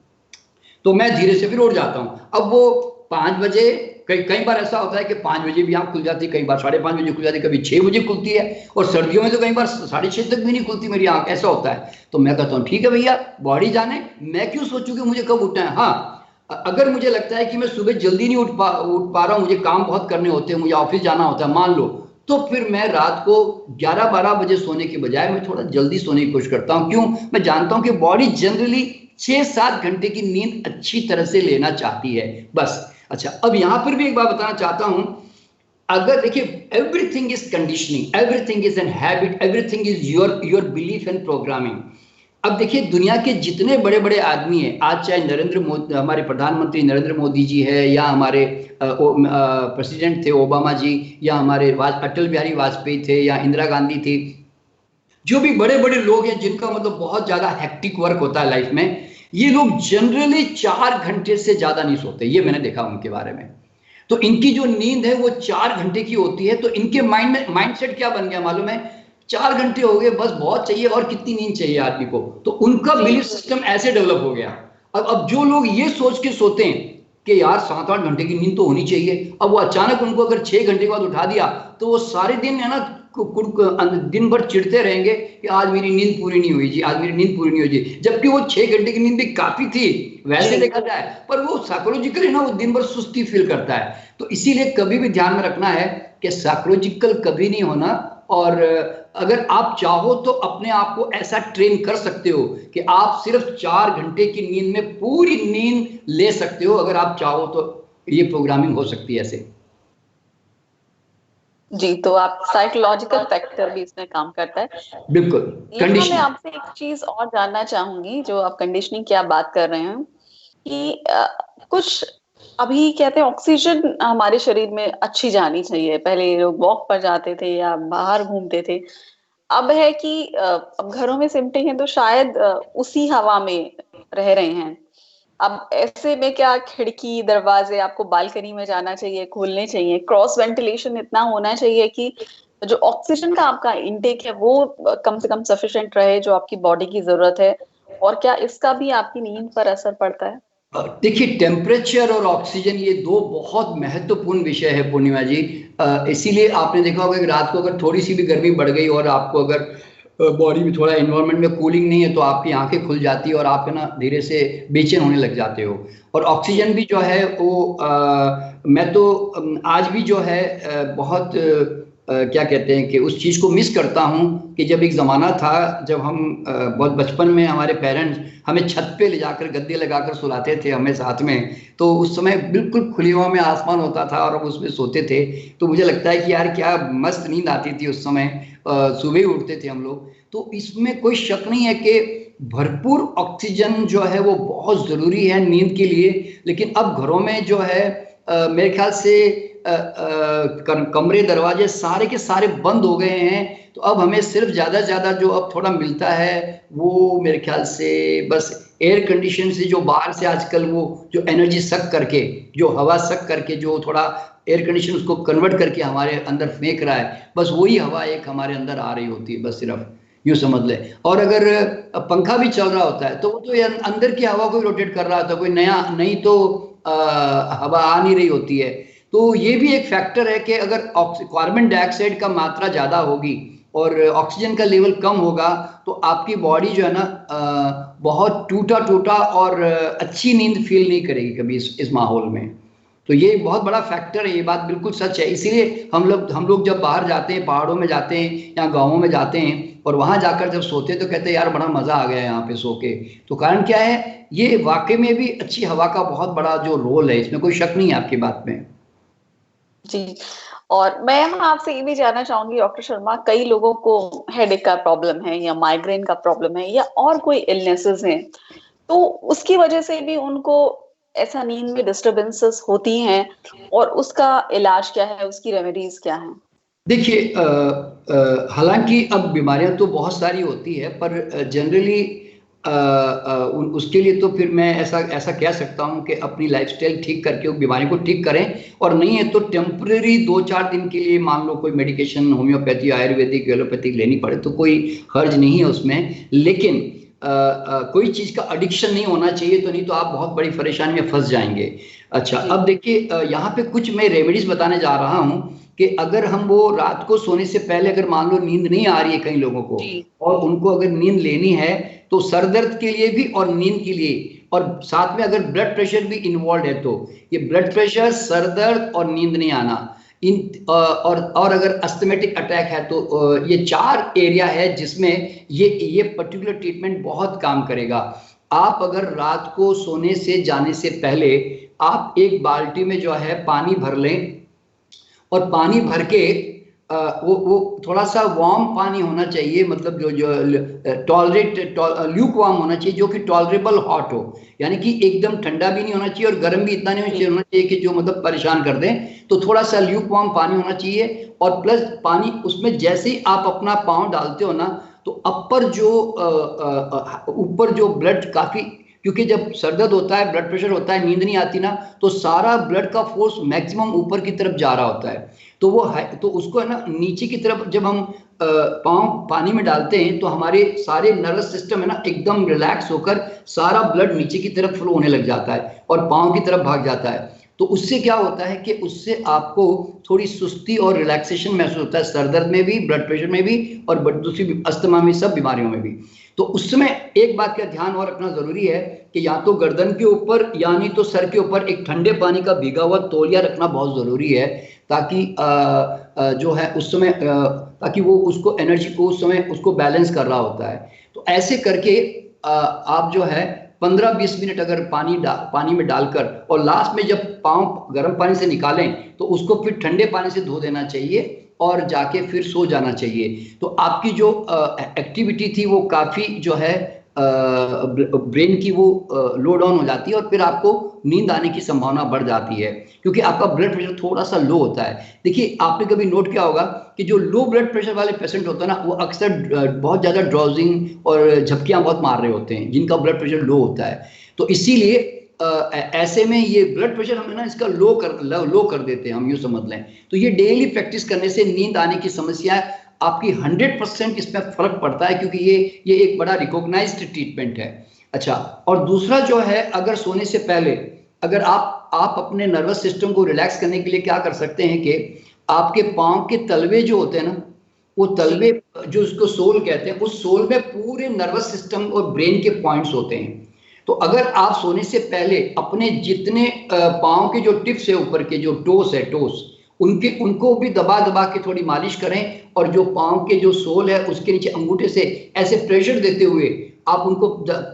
तो मैं धीरे से फिर उठ जाता हूँ। अब वो 5 बजे, कई बार ऐसा होता है कि 5 बजे भी आंख खुल जाती है, कई बार 5:30 बजे खुल जाती है, कभी 6 बजे खुलती है। और सर्दियों में तो कई बार 6:30 तक भी नहीं खुलती मेरी आंख, ऐसा होता है। तो मैं कहता हूँ ठीक है भैया, बॉडी जाने, मैं क्यों सोचूं कि मुझे कब उठना है। हाँ, अगर मुझे लगता है कि मैं सुबह जल्दी नहीं उठ पा रहा हूँ, मुझे काम बहुत करने होते हैं, मुझे ऑफिस जाना होता है मान लो, तो फिर मैं रात को 11-12 बजे सोने के बजाय मैं थोड़ा जल्दी सोने की कोशिश करता हूँ। क्यों? मैं जानता हूँ कि बॉडी जनरली 6-7 घंटे की नींद अच्छी तरह से लेना चाहती है बस। अच्छा, अब यहां पर भी एक बात बताना चाहता हूं। अगर देखिए, everything is conditioning, everything is an habit, everything is your belief and programming. अब देखिए दुनिया के जितने बड़े बड़े आदमी हैं आज, चाहे नरेंद्र मोदी, हमारे प्रधानमंत्री नरेंद्र मोदी जी है, या हमारे प्रेसिडेंट थे ओबामा जी, या हमारे अटल बिहारी वाजपेयी थे, या इंदिरा गांधी थी, जो भी बड़े बड़े लोग हैं जिनका मतलब बहुत ज्यादा हेक्टिक वर्क होता है लाइफ में, ये लोग जनरली 4 घंटे से ज्यादा नहीं सोते। ये मैंने देखा उनके बारे में। तो इनकी जो नींद है वो 4 घंटे की होती है। तो इनके माइंडसेट क्या बन गया मालूम है, 4 घंटे हो गए बस, बहुत चाहिए, और कितनी नींद चाहिए आदमी को। तो उनका बिलीफ सिस्टम ऐसे डेवलप हो गया। अब जो लोग ये सोच के सोते हैं कि यार 7-8 घंटे की नींद तो होनी चाहिए, अब वो अचानक उनको अगर 6 घंटे के बाद उठा दिया तो वो सारे दिन है ना दिन भर चिढ़ते रहेंगे कि आज मेरी नींद पूरी नहीं हुई जी, आज मेरी नींद पूरी नहीं हुई जी। जबकि वो 6 घंटे की नींद भी काफी थी वैसे देखा जाए, पर वो साइकोलॉजिकली ना वो दिन भर सुस्ती फील करता है। तो इसीलिए कभी भी ध्यान में रखना है कि साइकोलॉजिकल कभी नहीं होना। और अगर आप चाहो तो अपने आप को ऐसा ट्रेन कर सकते हो कि आप सिर्फ 4 घंटे की नींद में पूरी नींद ले सकते हो। अगर आप चाहो तो ये प्रोग्रामिंग हो सकती है ऐसे। जी, तो आप साइकोलॉजिकल फैक्टर भी इसमें काम करता है। बिल्कुल। यहाँ मैं आपसे एक चीज और जानना चाहूंगी, जो आप कंडीशनिंग की आप बात कर रहे हैं कि कुछ अभी कहते हैं ऑक्सीजन हमारे शरीर में अच्छी जानी चाहिए। पहले लोग वॉक पर जाते थे या बाहर घूमते थे, अब है कि अब घरों में सिमटे हैं तो शायद उसी हवा में रह रहे हैं। अब ऐसे में क्या खिड़की दरवाजे आपको बालकनी में जाना चाहिए, खोलने चाहिए, क्रॉस वेंटिलेशन इतना होना चाहिए कि जो ऑक्सीजन का आपका इनटेक है वो कम से कम सफिशिएंट रहे, जो आपकी बॉडी की जरूरत है। और क्या इसका भी आपकी नींद पर असर पड़ता है? देखिए, टेम्परेचर और ऑक्सीजन ये 2 बहुत महत्वपूर्ण विषय है पूर्णिमा जी। इसीलिए आपने देखा होगा कि रात को अगर थोड़ी सी भी गर्मी बढ़ गई और आपको अगर बॉडी में थोड़ा एनवायरनमेंट में कूलिंग नहीं है तो आपकी आंखें खुल जाती है और आप है ना धीरे से बेचैन होने लग जाते हो। और ऑक्सीजन भी जो है वो मैं तो आज भी जो है बहुत क्या कहते हैं कि उस चीज़ को मिस करता हूँ कि जब एक ज़माना था जब हम बहुत बचपन में हमारे पेरेंट्स हमें छत पे ले जाकर गद्दे लगाकर सुलाते थे हमें साथ में। तो उस समय बिल्कुल खुली हवा में आसमान होता था और हम उसमें सोते थे। तो मुझे लगता है कि यार क्या मस्त नींद आती थी उस समय, सुबह ही उठते थे हम लोग। तो इसमें कोई शक नहीं है कि भरपूर ऑक्सीजन जो है वो बहुत ज़रूरी है नींद के लिए। लेकिन अब घरों में जो है मेरे ख्याल से कमरे दरवाजे सारे के सारे बंद हो गए हैं, तो अब हमें सिर्फ ज़्यादा से ज़्यादा जो अब थोड़ा मिलता है वो मेरे ख्याल से बस एयर कंडीशन से, जो बाहर से आजकल वो जो एनर्जी सक करके, जो हवा सक करके, जो थोड़ा एयर कंडीशन उसको कन्वर्ट करके हमारे अंदर फेंक रहा है, बस वही हवा एक हमारे अंदर आ रही होती है, बस सिर्फ यूँ समझ ले। और अगर पंखा भी चल रहा होता है तो वो तो अंदर की हवा को रोटेट कर रहा होता है, कोई नई तो हवा आ नहीं रही होती है। तो ये भी एक फैक्टर है कि अगर कार्बन डाइऑक्साइड का मात्रा ज़्यादा होगी और ऑक्सीजन का लेवल कम होगा तो आपकी बॉडी जो है ना बहुत टूटा टूटा और अच्छी नींद फील नहीं करेगी कभी इस माहौल में। तो ये बहुत बड़ा फैक्टर है, ये बात बिल्कुल सच है। इसीलिए हम लोग जब बाहर जाते हैं, पहाड़ों में जाते हैं या गाँवों में जाते हैं और वहाँ जाकर जब सोते हैं तो कहते हैं यार बड़ा मज़ा आ गया यहाँ पे सो के। तो कारण क्या है, ये वाकई में भी अच्छी हवा का बहुत बड़ा जो रोल है, इसमें कोई शक नहीं है आपकी बात में। जी, और मैं यहाँ आपसे ये भी जानना चाहूंगी डॉक्टर शर्मा, कई लोगों को हेडेक का प्रॉब्लम है या माइग्रेन का प्रॉब्लम है या और कोई इलनेसेस हैं, तो उसकी वजह से भी उनको ऐसा नींद में डिस्टरबेंसेस होती हैं, और उसका इलाज क्या है, उसकी रेमेडीज क्या हैं? देखिए हालांकि अब बीमारियां तो बहुत सारी होती है, पर जनरली उसके लिए तो फिर मैं ऐसा कह सकता हूं कि अपनी लाइफस्टाइल ठीक करके उस बीमारी को ठीक करें, और नहीं है तो टेम्परेरी 2-4 दिन के लिए मान लो कोई मेडिकेशन, होम्योपैथी, आयुर्वेदिक, एलोपैथिक लेनी पड़े तो कोई हर्ज नहीं है उसमें। लेकिन कोई चीज़ का एडिक्शन नहीं होना चाहिए, तो नहीं तो आप बहुत बड़ी परेशानी में फंस जाएंगे। अच्छा, अब देखिए यहाँ पे कुछ मैं रेमेडीज बताने जा रहा हूँ कि अगर हम वो रात को सोने से पहले अगर मान लो नींद नहीं आ रही है कई लोगों को और उनको अगर नींद लेनी है, तो सर दर्द के लिए भी और नींद के लिए, और साथ में अगर ब्लड प्रेशर भी इन्वॉल्व है, तो ये ब्लड प्रेशर, सर दर्द और नींद नहीं आना, इन और अगर अस्थमेटिक अटैक है, तो ये 4 एरिया है जिसमें ये पर्टिकुलर ट्रीटमेंट बहुत काम करेगा। आप अगर रात को सोने से जाने से पहले आप एक बाल्टी में जो है पानी भर लें, और पानी भर के वो थोड़ा सा वार्म पानी होना चाहिए, मतलब जो ल्यूक वार्म होना चाहिए, जो कि टॉलरेबल हॉट हो, यानी कि एकदम ठंडा भी नहीं होना चाहिए और गर्म भी इतना नहीं होना चाहिए कि जो मतलब परेशान कर दें। तो थोड़ा सा ल्यूक वार्म पानी होना चाहिए, और प्लस पानी उसमें जैसे ही आप अपना पाँव डालते हो ना, तो ऊपर जो ब्लड काफी, क्योंकि जब सर दर्द होता है, ब्लड प्रेशर होता है, नींद नहीं आती ना, तो सारा ब्लड का फोर्स मैक्सिमम ऊपर की तरफ जा रहा होता है। तो तो उसको है ना नीचे की तरफ जब हम पाँव पानी में डालते हैं तो हमारे सारे नर्वस सिस्टम है ना एकदम रिलैक्स होकर सारा ब्लड नीचे की तरफ फ्लो होने लग जाता है और पाँव की तरफ भाग जाता है। तो उससे क्या होता है कि उससे आपको थोड़ी सुस्ती और रिलैक्सेशन महसूस होता है, सर दर्द में भी, ब्लड प्रेशर में भी, और दूसरी अस्थमा में, सब बीमारियों में भी। तो उस समय एक बात का ध्यान और रखना जरूरी है कि या तो गर्दन के ऊपर यानी तो सर के ऊपर एक ठंडे पानी का भीगा हुआ तौलिया रखना बहुत जरूरी है, ताकि जो है उस समय ताकि वो उसको एनर्जी को उस समय उसको बैलेंस कर रहा होता है। तो ऐसे करके आप जो है 15-20 मिनट अगर पानी में डालकर, और लास्ट में जब पाँव गर्म पानी से निकालें तो उसको फिर ठंडे पानी से धो देना चाहिए और जाके फिर सो जाना चाहिए। तो आपकी जो एक्टिविटी थी वो काफ़ी जो है ब्रेन की वो लो डाउन हो जाती है, और फिर आपको नींद आने की संभावना बढ़ जाती है, क्योंकि आपका ब्लड प्रेशर थोड़ा सा लो होता है। देखिए आपने कभी नोट किया होगा कि जो लो ब्लड प्रेशर वाले पेशेंट होते हैं ना, वो अक्सर बहुत ज़्यादा ड्राउजिंग और झपकियाँ बहुत मार रहे होते हैं, जिनका ब्लड प्रेशर लो होता है। तो इसीलिए ऐसे में ये ब्लड प्रेशर हम ना इसका लो कर देते हैं, हम यूँ समझ लें। तो ये डेली प्रैक्टिस करने से नींद आने की समस्या आपकी 100% इसमें फर्क पड़ता है, क्योंकि ये एक बड़ा रिकॉग्नाइज्ड ट्रीटमेंट है। अच्छा, और दूसरा जो है, अगर सोने से पहले अगर आप अपने नर्वस सिस्टम को रिलैक्स करने के लिए क्या कर सकते हैं कि आपके पाँव के तलवे जो होते हैं ना, वो तलवे जो उसको सोल कहते हैं, उस सोल में पूरे नर्वस सिस्टम और ब्रेन के पॉइंट्स होते हैं। तो अगर आप सोने से पहले अपने जितने पाँव के जो टिप्स है, ऊपर के जो टोस उनको भी दबा दबा के थोड़ी मालिश करें, और जो पाँव के जो सोल है उसके नीचे अंगूठे से ऐसे प्रेशर देते हुए आप उनको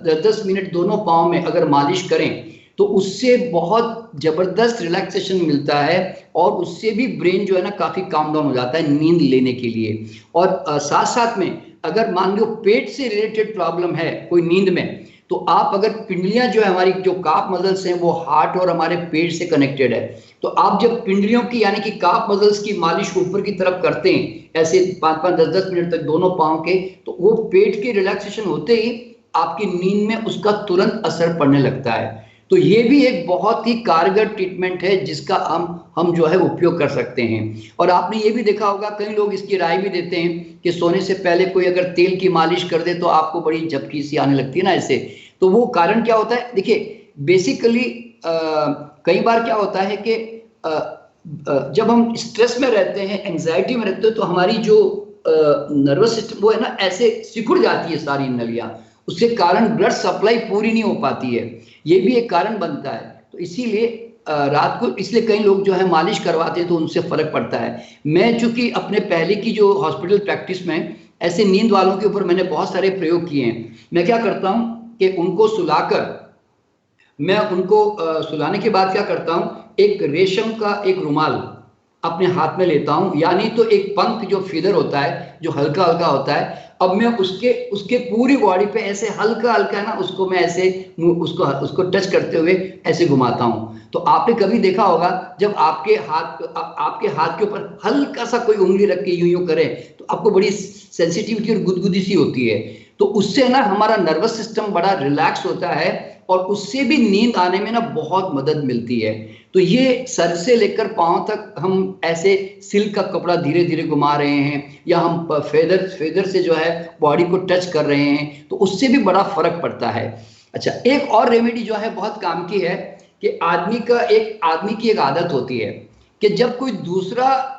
10 मिनट दोनों पाँव में अगर मालिश करें, तो उससे बहुत जबरदस्त रिलैक्सेशन मिलता है, और उससे भी ब्रेन जो है ना काफी काम डाउन हो जाता है नींद लेने के लिए। और साथ साथ में अगर मान लो पेट से रिलेटेड प्रॉब्लम है कोई नींद में, तो आप अगर पिंडलियां जो है हमारी जो काफ मसल्स हैं वो हार्ट और हमारे पेट से कनेक्टेड है, तो आप जब पिंडलियों की यानी कि काफ मसल्स की मालिश ऊपर की तरफ करते हैं ऐसे 5-5 10-10 मिनट तक दोनों पांव के, तो वो पेट के रिलैक्सेशन होते ही आपकी नींद में उसका तुरंत असर पड़ने लगता है। तो ये भी एक बहुत ही कारगर ट्रीटमेंट है जिसका हम जो है उपयोग कर सकते हैं। और आपने ये भी देखा होगा कई लोग इसकी राय भी देते हैं कि सोने से पहले कोई अगर तेल की मालिश कर दे तो आपको बड़ी झपकी सी आने लगती है ना ऐसे। तो वो कारण क्या होता है, देखिए बेसिकली कई बार क्या होता है कि जब हम स्ट्रेस में रहते हैं, एंजाइटी में रहते हैं, तो हमारी जो नर्वस सिस्टम वो है ना ऐसे सिकुड़ जाती है सारी नलियां, उसके कारण ब्लड सप्लाई पूरी नहीं हो पाती है, ये भी एक कारण बनता है। तो इसीलिए रात को इसलिए कई लोग जो है मालिश करवाते हैं तो उनसे फर्क पड़ता है। मैं चूंकि अपने पहले की जो हॉस्पिटल प्रैक्टिस में ऐसे नींद वालों के ऊपर मैंने बहुत सारे प्रयोग किए हैं। मैं क्या करता हूं कि उनको सुलाकर, मैं उनको सुलाने के बाद क्या करता हूं, एक रेशम का एक रुमाल अपने हाथ में लेता हूं, यानी तो एक पंख जो फीदर होता है जो हल्का हल्का होता है, अब मैं उसके पूरी बॉडी पे ऐसे हल्का हल्का ना उसको मैं ऐसे उसको टच करते हुए ऐसे घुमाता हूं। तो आपने कभी देखा होगा जब आपके हाथ के ऊपर हल्का सा कोई उंगली रख के यूं यूं करे तो आपको बड़ी सेंसिटिविटी और गुदगुदी सी होती है, तो उससे ना हमारा नर्वस सिस्टम बड़ा रिलैक्स होता है और उससे भी नींद आने में ना बहुत मदद मिलती है। तो ये सर से लेकर पांव तक हम ऐसे सिल्क का कपड़ा धीरे धीरे घुमा रहे हैं या हम फेदर से जो है बॉडी को टच कर रहे हैं, तो उससे भी बड़ा फर्क पड़ता है। अच्छा, एक और रेमेडी जो है बहुत काम की है कि आदमी की एक आदत होती है कि जब कोई दूसरा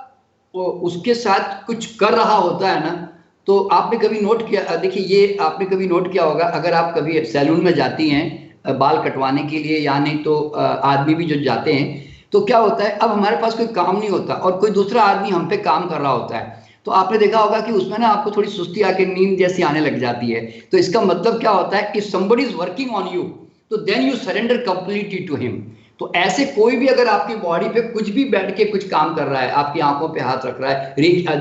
उसके साथ कुछ कर रहा होता है ना, तो आपने कभी नोट किया, देखिए ये आपने कभी नोट किया होगा, अगर आप कभी सैलून में जाती हैं बाल कटवाने के लिए या नहीं तो आदमी भी जो जाते हैं, तो क्या होता है अब हमारे पास कोई काम नहीं होता और कोई दूसरा आदमी हम पे काम कर रहा होता है, तो आपने देखा होगा कि उसमें ना आपको थोड़ी सुस्ती आके नींद जैसी आने लग जाती है। तो इसका मतलब क्या होता है, if somebody is working on you तो then you surrender completely to him. तो ऐसे कोई भी अगर आपकी बॉडी पे कुछ भी बैठ के कुछ काम कर रहा है, आपकी आंखों पे हाथ रख रहा है,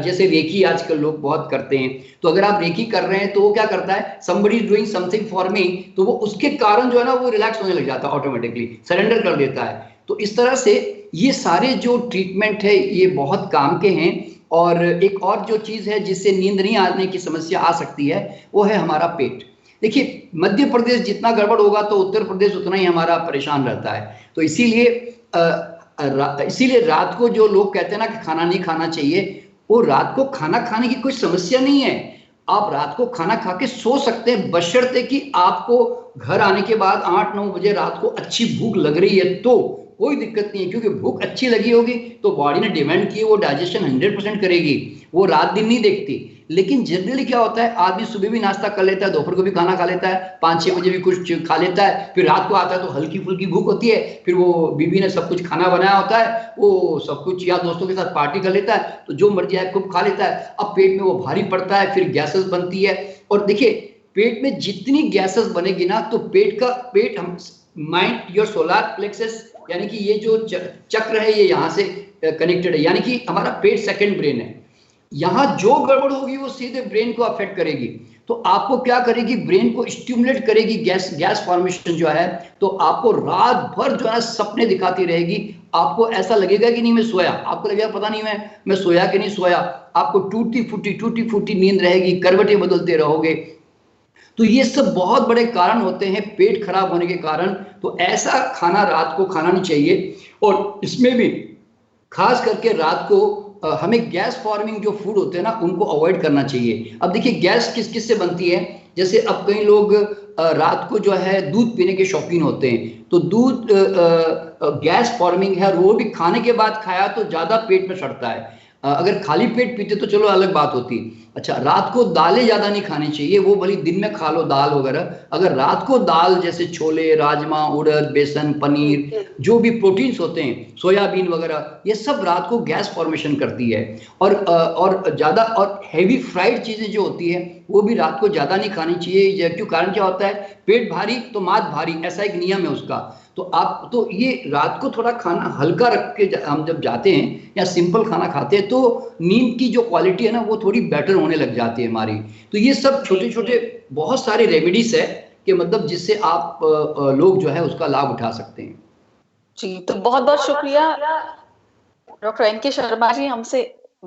जैसे रेकी आजकल लोग बहुत करते हैं, तो अगर आप रेकी कर रहे हैं तो वो क्या करता है, somebody is doing something for me, तो वो उसके कारण जो है ना वो रिलैक्स होने लग जाता है, ऑटोमेटिकली सरेंडर कर देता है। तो इस तरह से ये सारे जो ट्रीटमेंट है ये बहुत काम के हैं। और एक और जो चीज है जिससे नींद नहीं आने की समस्या आ सकती है वो है हमारा पेट। देखिए मध्य प्रदेश जितना गड़बड़ होगा तो उत्तर प्रदेश उतना ही हमारा परेशान रहता है। तो इसीलिए रात को जो लोग कहते हैं ना कि खाना नहीं खाना चाहिए, वो रात को खाना खाने की कोई समस्या नहीं है, आप रात को खाना खा के सो सकते हैं, बशर्ते कि आपको घर आने के बाद 8-9 बजे रात को अच्छी भूख लग रही है तो कोई दिक्कत नहीं है, क्योंकि भूख अच्छी लगी होगी तो बॉडी ने डिमांड की, वो डाइजेशन 100% करेगी, वो रात दिन नहीं देखती। लेकिन जनरली क्या होता है, आदमी सुबह भी नाश्ता कर लेता है, दोपहर को भी खाना खा लेता है, 5-6 बजे भी कुछ खा लेता है, फिर रात को आता है तो हल्की फुल्की भूख होती है, फिर वो बीवी ने सब कुछ खाना बनाया होता है, वो सब कुछ या दोस्तों के साथ पार्टी कर लेता है तो जो मर्जी है खूब खा लेता है। अब पेट में वो भारी पड़ता है, फिर गैसेस बनती है, और देखिए पेट में जितनी गैसेस बनेगी ना तो पेट हम माइंड योर सोलर प्लेक्सस यानी कि ये जो चक्र है ये यहाँ से कनेक्टेड है, यानी कि हमारा पेट सेकंड ब्रेन है, यहाँ जो गड़बड़ होगी वो सीधे ब्रेन को अफेक्ट करेगी। तो आपको क्या करेगी, ब्रेन को स्टिमुलेट करेगी, गैस फॉर्मेशन जो है, तो आपको रात भर जो है सपने दिखाती रहेगी, आपको ऐसा लगेगा कि नहीं मैं सोया, आपको लगेगा पता नहीं मैं सोया कि नहीं सोया, आपको टूटी फूटी नींद रहेगी, करवटें बदलते रहोगे। तो ये सब बहुत बड़े कारण होते हैं पेट खराब होने के कारण। तो ऐसा खाना रात को खाना नहीं चाहिए, और इसमें भी खास करके रात को हमें गैस फॉर्मिंग जो फूड होते हैं ना उनको अवॉइड करना चाहिए। अब देखिए गैस किस किस से बनती है, जैसे अब कई लोग रात को जो है दूध पीने के शौकीन होते हैं, तो दूध गैस फॉर्मिंग है, और वो भी खाने के बाद खाया तो ज्यादा पेट में सड़ता है, अगर खाली पेट पीते तो चलो अलग बात होती। अच्छा, रात को दालें ज्यादा नहीं खानी चाहिए, वो भली दिन में खा लो दाल वगैरह, अगर रात को दाल जैसे छोले, राजमा, उड़द, बेसन, पनीर, जो भी प्रोटीन्स होते हैं, सोयाबीन वगैरह, ये सब रात को गैस फॉर्मेशन करती है। और ज्यादा और हैवी फ्राइड चीजें जो होती है वो भी रात को ज्यादा नहीं खानी चाहिए। क्यों, कारण क्या होता है, पेट भारी तो मात भारी, ऐसा एक नियम है उसका। तो आप तो ये रात को थोड़ा खाना हल्का रख के हम जब जाते हैं या सिंपल खाना खाते हैं तो नींद की जो क्वालिटी है ना वो थोड़ी बेटर होने लग जाती है हमारी। तो ये सब छोटे छोटे बहुत सारे रेमेडीज है कि मतलब जिससे आप लोग जो है उसका लाभ उठा सकते हैं। जी, तो बहुत बहुत शुक्रिया डॉक्टर एन.के. शर्मा जी हमसे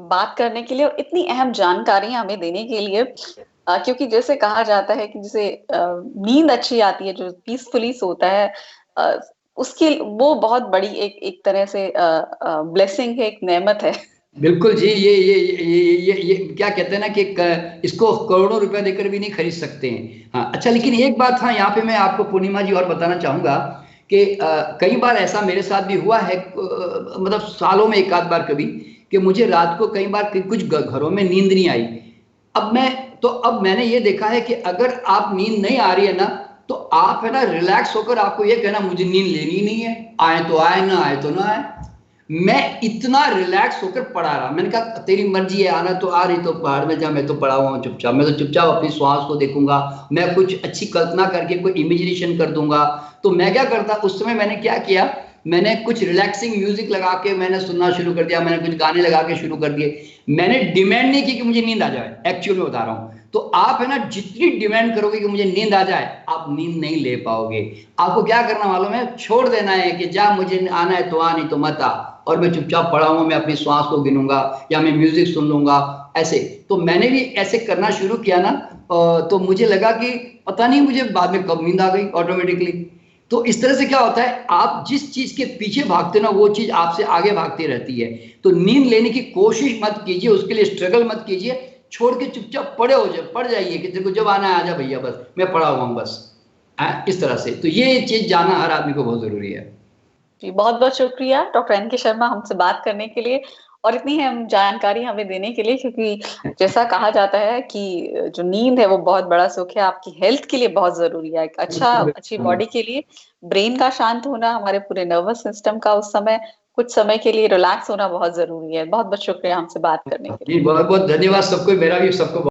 बात करने के लिए और इतनी अहम जानकारियां हमें देने के लिए। क्योंकि जैसे कहा जाता है कि जिसे नींद अच्छी आती है, जो पीसफुली सोता है, उसकी वो बहुत बड़ी एक तरह से ब्लेसिंग है, एक नेमत है। बिल्कुल जी, ये क्या कहते हैं ना कि इसको करोड़ों रुपए देकर भी नहीं खरीद सकते हैं। हाँ अच्छा, लेकिन एक बात हाँ यहाँ पे मैं आपको पूर्णिमा जी और बताना चाहूंगा कि कई बार ऐसा मेरे साथ भी हुआ है, मतलब सालों में एक आध बार कभी, कि मुझे रात को कई बार कुछ घरों में नींद नहीं आई। अब मैंने ये देखा है कि अगर आप नींद नहीं आ रही है ना, तो आप है ना रिलैक्स होकर आपको ये कहना मुझे नींद लेनी ही नहीं है, आए तो आए ना आए तो ना आए। मैं इतना रिलैक्स होकर पढ़ा रहा, मैंने कहा तेरी मर्जी है, आना तो आ रही तो पहाड़ में जा, मैं तो पड़ा हुआ हूँ चुपचाप, मैं तो चुपचाप अपनी श्वास को देखूंगा, मैं कुछ अच्छी कल्पना करके कोई इमेजिनेशन कर दूंगा। तो मैं क्या करता उस समय, मैंने क्या किया, मैंने कुछ रिलैक्सिंग म्यूजिक लगा के मैंने सुनना शुरू कर दिया, मैंने कुछ गाने लगा के शुरू कर दिए। मैंने डिमांड नहीं की कि मुझे नींद आ जाए, एक्चुअली में बता रहा हूँ। तो आप है ना जितनी डिमांड करोगे कि मुझे नींद आ जाए, आप नींद नहीं ले पाओगे। आपको क्या करना मालूम है, छोड़ देना है कि जा मुझे आना है तो आ, नहीं तो मत आ, और मैं चुपचाप पड़ा हूं, मैं अपनी श्वास को गिनूंगा या मैं म्यूजिक सुन लूंगा ऐसे। तो मैंने भी ऐसे करना शुरू किया ना, तो मुझे लगा कि पता नहीं मुझे बाद में कब नींद आ गई ऑटोमेटिकली। तो इस तरह से क्या होता है, आप जिस चीज के पीछे भागते ना वो चीज आपसे आगे भागती रहती है। तो नींद लेने की कोशिश मत कीजिए, उसके लिए स्ट्रगल मत कीजिए, छोड़ के चुपचाप पड़ जाइए कि तेरे को जब आना है आ जा भैया, बस मैं पड़ा हुआ हूँ बस। इस तरह से तो ये चीज जानना हर आदमी को बहुत जरूरी है। जी, बहुत बहुत शुक्रिया डॉक्टर एन.के. शर्मा हमसे बात करने के लिए और इतनी हम जानकारी हमें देने के लिए। क्योंकि जैसा कहा जाता है कि जो नींद है वो बहुत बड़ा सुख है, आपकी हेल्थ के लिए बहुत जरूरी है, एक अच्छी बॉडी के लिए ब्रेन का शांत होना, हमारे पूरे नर्वस सिस्टम का उस समय कुछ समय के लिए रिलैक्स होना बहुत जरूरी है। बहुत बहुत शुक्रिया हमसे बात करने के लिए। जी बहुत बहुत धन्यवाद सबको, मेरा भी सबको